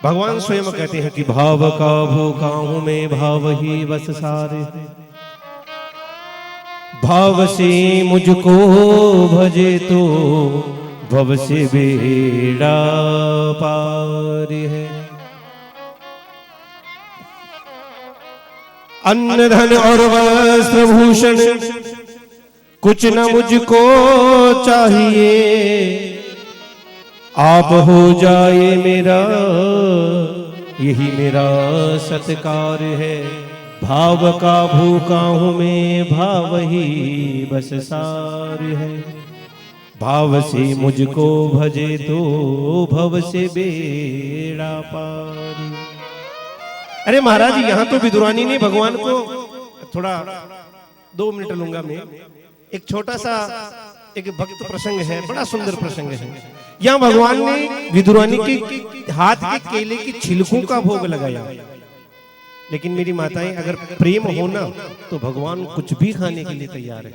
भगवान स्वयं कहते हैं कि भाव का भूखा हूं मैं, भाव ही बस सारे, भाव से मुझको भजे तो भव से बेड़ा पार है। अन्न धन और वस्त्र भूषण कुछ न मुझको चाहिए, आप हो जाए मेरा यही मेरा सत्कार है। भाव का भूखा हूं मैं, भाव ही बस सार है, भाव से मुझको भजे तो भव से बेड़ा पार। अरे महाराज यहां तो विदुरानी ने भगवान को, थोड़ा 2 मिनट लूंगा मैं, एक छोटा सा एक भक्त प्रसंग है, बड़ा सुंदर प्रसंग है। यहाँ भगवान ने विदुरानी के हाथ के केले की छिलकों का भोग लगाया। लेकिन मेरी माताएं, अगर प्रेम हो ना तो भगवान कुछ भी खाने के लिए तैयार है।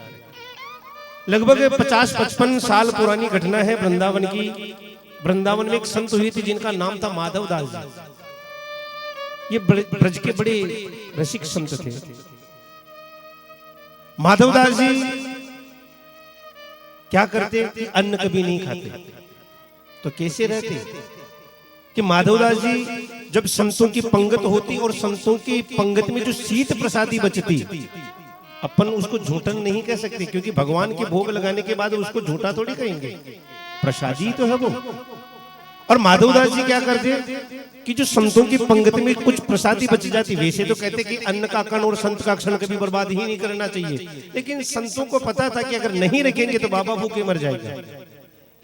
लगभग 50-55 साल पुरानी घटना है वृंदावन की। वृंदावन में एक संत हुई थी जिनका नाम था माधव दास जी। ये ब्रज के बड़े रसिक संत थे। माधव दास जी क्या करते कि अन्न कभी नहीं खाते, तो कैसे रहते कि माधवदास जी जब संतों की पंगत होती और संतों की पंगत में जो शीत प्रसादी बचती, अपन उसको झूठन नहीं कह सकते, क्योंकि भगवान के भोग लगाने के बाद उसको झूठा थोड़ी कहेंगे, प्रसादी तो है वो। और माधवदास जी क्या करते कि जो संतों की पंगत में कुछ प्रसादी बच जाती, वैसे तो कहते कि अन्न का कण और संत का क्षण कभी बर्बाद ही नहीं करना चाहिए, लेकिन संतों को पता था कि अगर नहीं रखेंगे तो बाबा भूखे मर जाएगा।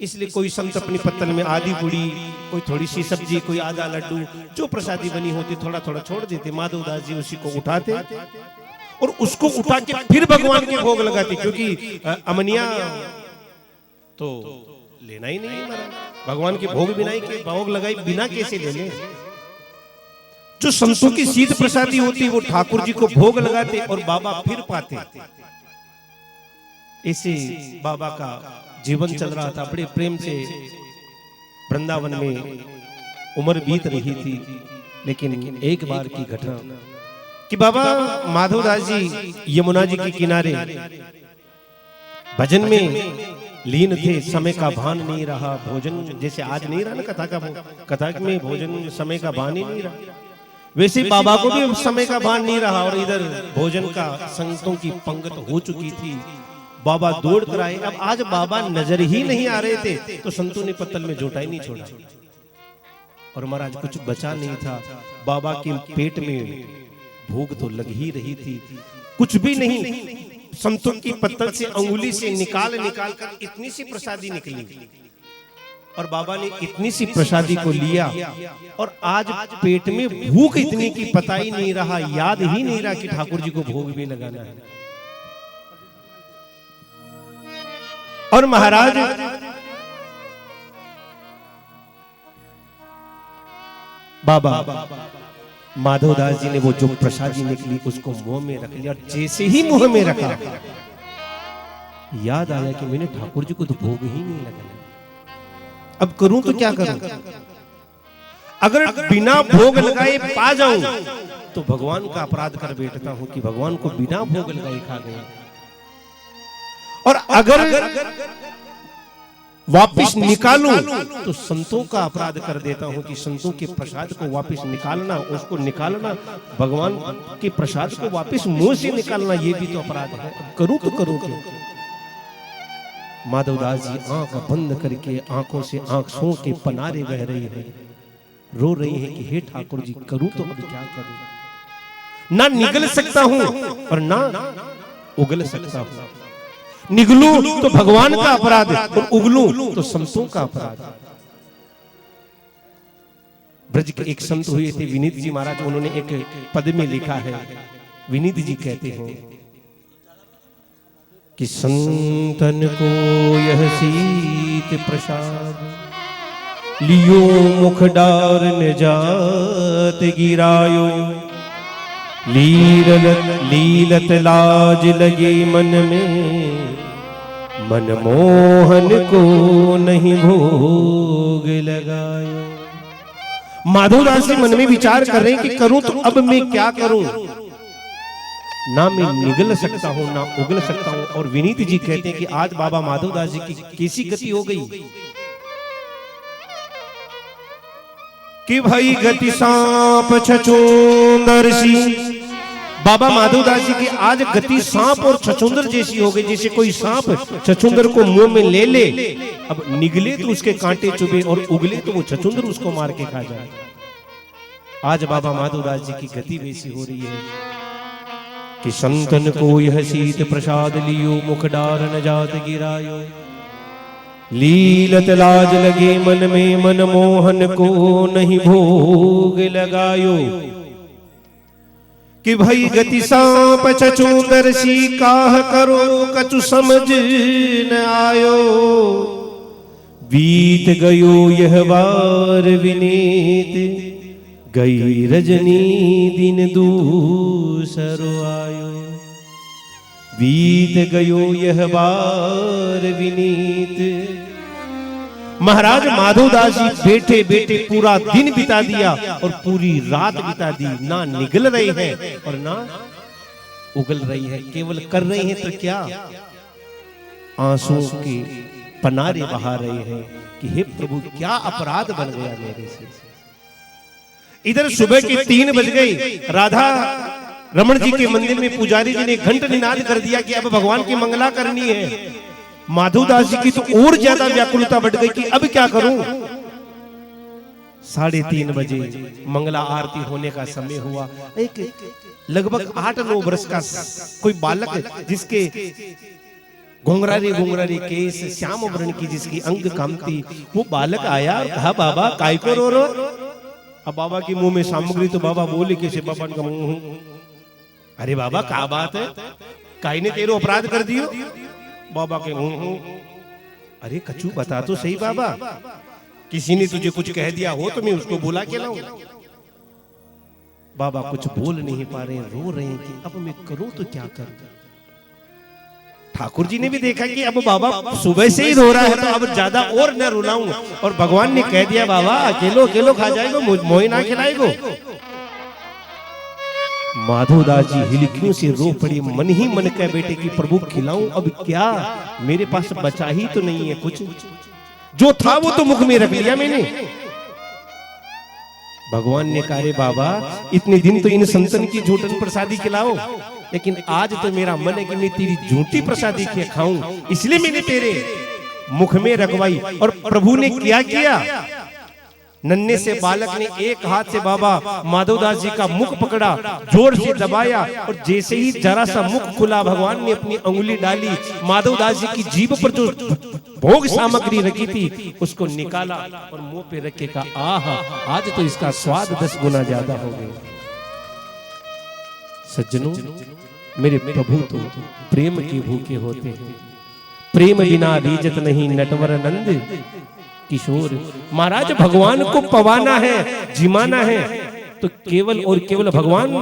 इसलिए कोई संत अपनी पत्तल में आधी पूड़ी, कोई थोड़ी सी सब्जी, कोई आधा लड्डू, जो प्रसादी बनी होती थोड़ा थोड़ा छोड़ देते। माधवदास जी उसी को उठाते और उसको उठा के फिर भगवान के भोग लगाते, क्योंकि अमनिया तो लेना ही नहीं है, भगवान के भोग बिना के भोग लगाई बिना कैसे ले ले। जो संतों की शीत प्रसादी होती वो ठाकुर जी को भोग लगाते और बाबा फिर पाते। ऐसे बाबा का जीवन चल रहा था, बड़े प्रेम से वृंदावन में उम्र बीत रही थी। लेकिन एक बार की घटना कि बाबा माधवदास जी यमुना जी के किनारे भजन में लीन थे, समय का भान नहीं रहा। भोजन जैसे आज नहीं रहा ना कथा में भोजन समय का भान ही नहीं रहा, वैसे बाबा को भी समय का भान नहीं रहा। और इधर भोजन का संतों की पंगत हो चुकी थी, बाबा दौड़ कर आए। अब आज बाबा नजर ही नहीं आ रहे थे तो संतों ने पत्तल में झोटा ही नहीं छोड़ा। और महाराज कुछ बचा नहीं था, बाबा के पेट में भूख तो लग ही रही थी, कुछ भी नहीं। संतों की पत्तल से अंगुली से निकाल कर इतनी सी प्रसादी निकली और बाबा ने इतनी सी प्रसादी को लिया। और आज पेट में भूख इतनी की पता ही नहीं रहा, याद ही नहीं रहा कि ठाकुर जी को भोग भी लगाना है। और महाराज बाबा माधवदास जी ने वो जो प्रसादी निकली उसको मुंह में रख लिया, और जैसे ही मुंह में रखा याद आया कि मैंने ठाकुर जी को तो भोग ही नहीं लगाया। अब करूं तो क्या करूं? अगर बिना भोग लगाए पा जाऊं तो भगवान का अपराध कर बैठता हूं कि भगवान को बिना भोग लगाए खा गया। और अगर वापिस निकालूं तो संतों का अपराध कर देता हूं कि संतों के प्रसाद को वापिस निकालना, उसको निकालना, भगवान के प्रसाद को वापिस मुंह से निकालना, ये भी तो अपराध है। करूं तो करूं क्या? माधवदास जी आंख बंद करके आंखों से आंसुओं के पनारे बह रही हैं, रो रही हैं कि हे ठाकुर जी करूं तो अब क्या करूं? ना निगल सकता हूं और ना उगल सकता हूं। निगलूं तो भगवान का अपराध है और उगलूं तो संतों का अपराध है। ब्रज के एक संत हुए थे विनीत जी महाराज, उन्होंने एक पद में लिखा है, विनीत जी कहते हैं कि संतन को यह शीत प्रसाद लियो मुख डार न जात गिरायो, लीलत लाज लगे मन में, मनमोहन को नहीं भोग लगायो। माधवदास जी मन में विचार कर रहे हैं कि करूं तो अब मैं क्या करूं, ना मैं निगल सकता हूं ना उगल सकता हूं। और विनीत जी कहते हैं कि आज बाबा माधवदास जी की कैसी गति हो गई कि भाई गति सांप छछूंदर सी। बाबा माधवदास जी की आज गति सांप और छछूंदर जैसी हो गई, जैसे कोई सांप छछूंदर को मुंह में ले ले, अब निगले तो उसके कांटे चुभे और उगले तो वो छछूंदर उसको मार के खा जाए। आज बाबा माधवदास जी की गति वैसी हो रही है कि संतन को यह शीत प्रसाद लियो, मुख डार न जात गिरायो। लीलत लाज लगे मन में, मन मोहन को नहीं भोग लगायो। कि भाई गति सांप छछूंदर सी, काह करो कछु समझ न आयो। बीत गयो यह बार विनीत, गई रजनी दिन दूसरो आयो। बीत गयो यह बार विनीत। महाराज माधवदास जी बैठे बैठे पूरा दिन बिता दिया और पूरी रात बिता दी, ना निगल रहे हैं और ना उगल रही है, केवल कर रहे हैं तो क्या, आंसुओं के पनारे बहा रहे हैं कि हे प्रभु क्या अपराध बन गया मेरे से। इधर सुबह के 3 बज गए, राधा रमण जी के मंदिर में पुजारी जी ने घंट निनाद कर दिया कि अब भगवान की मंगला करनी है। माधवदास जी की तो और ज्यादा व्याकुलता बढ़ गई कि अब क्या करूं। 3:30 बजे मंगला आरती होने का समय हुआ। एक लगभग 8-9 वर्ष का कोई बालक जिसके घुंघरारे केस, श्याम वर्ण की जिसकी अंग कामती, वो बालक आया, कहा बाबा काय को रो रो। अब बाबा की मुंह में सामग्री तो बाबा बोले कैसे, बाबा का मुंह, अरे बाबा क्या बात है, काई ने तेरो अपराध कर दियो। बाबा के अरे कछु बता तो सही बाबा, किसी ने तुझे कुछ कह दिया हो तो मैं उसको बुला के लाऊं। बाबा कुछ बोल नहीं पा रहे, रो रहे हैं कि अब मैं करूं तो क्या करूं। ठाकुर जी ने भी देखा कि अब बाबा सुबह से ही रो रहा है तो अब ज्यादा और न रुलाऊं, और भगवान ने कह दिया बाबा अकेलो अकेलो खा जाएगा, मोही ना खिलाएगो। माधवदास जी हिलकियों से रो पड़ी, मन ही मन कह बैठे कि प्रभु खिलाऊं अब क्या, मेरे पास बचा ही तो नहीं है कुछ, जो था वो तो मुख में रख लिया मैंने। भगवान ने कहा रे बाबा इतने दिन तो इन संतन की झूठन प्रसादी खिलाओ, लेकिन आज तो मेरा मन है कि मैं तेरी झूठी प्रसादी खाऊं, इसलिए मैंने तेरे मुख में रखवाई। और प्रभु ने क्या किया, नन्हे से बालक ने एक हाथ से बाबा माधवदास जी का मुख पकड़ा, जोर से दबाया, और जैसे ही जरा सा मुख खुला भगवान ने अपनी अंगुली डाली, माधवदास जी की जीभ पर जो भोग सामग्री रखी थी उसको निकाला और मुंह पे रख के कहा आहा आज तो इसका स्वाद 10 गुना ज्यादा हो गया। सज्जनों मेरे प्रभु तो प्रेम के भूखे होते हैं, प्रेम बिना रीजत नहीं नटवर नंद किशोर। महाराज भगवान को पवाना है, जिमाना है, तो केवल और केवल भगवान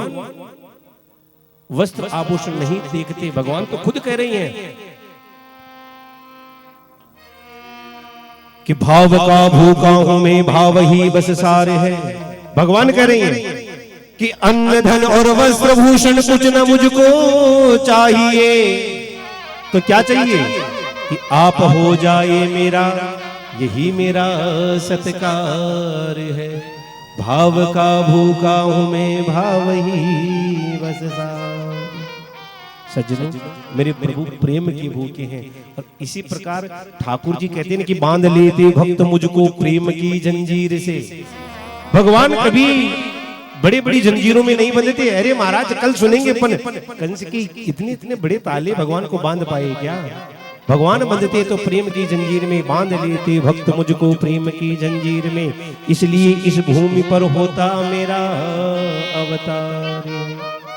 वस्त्र आभूषण नहीं देखते, भगवान तो खुद कह रही हैं कि भाव का भूखा हूं मैं, भाव ही बस सारे है। भगवान कह रही हैं कि अन्न धन और वस्त्र भूषण कुछ न मुझको चाहिए, तो क्या चाहिए कि आप हो जाए मेरा, यही मेरा सत्कार है। भाव का भूखा हूं मैं, भाव ही बस सार। सज्जनों मेरे प्रभु प्रेम के भूखे हैं, और इसी प्रकार ठाकुर जी कहते हैं कि बांध लेते भक्त मुझको प्रेम की जंजीर से। भगवान कभी बड़े बड़ी जंजीरों में नहीं बंधते। अरे महाराज कल सुनेंगे अपन कंस की इतने इतने बड़े ताले भगवान को बांध पाए क्या। भगवान बंधते तो प्रेम की जंजीर में, बांध लेते भक्त मुझको प्रेम की जंजीर में, इसलिए इस भूमि पर होता मेरा अवतार।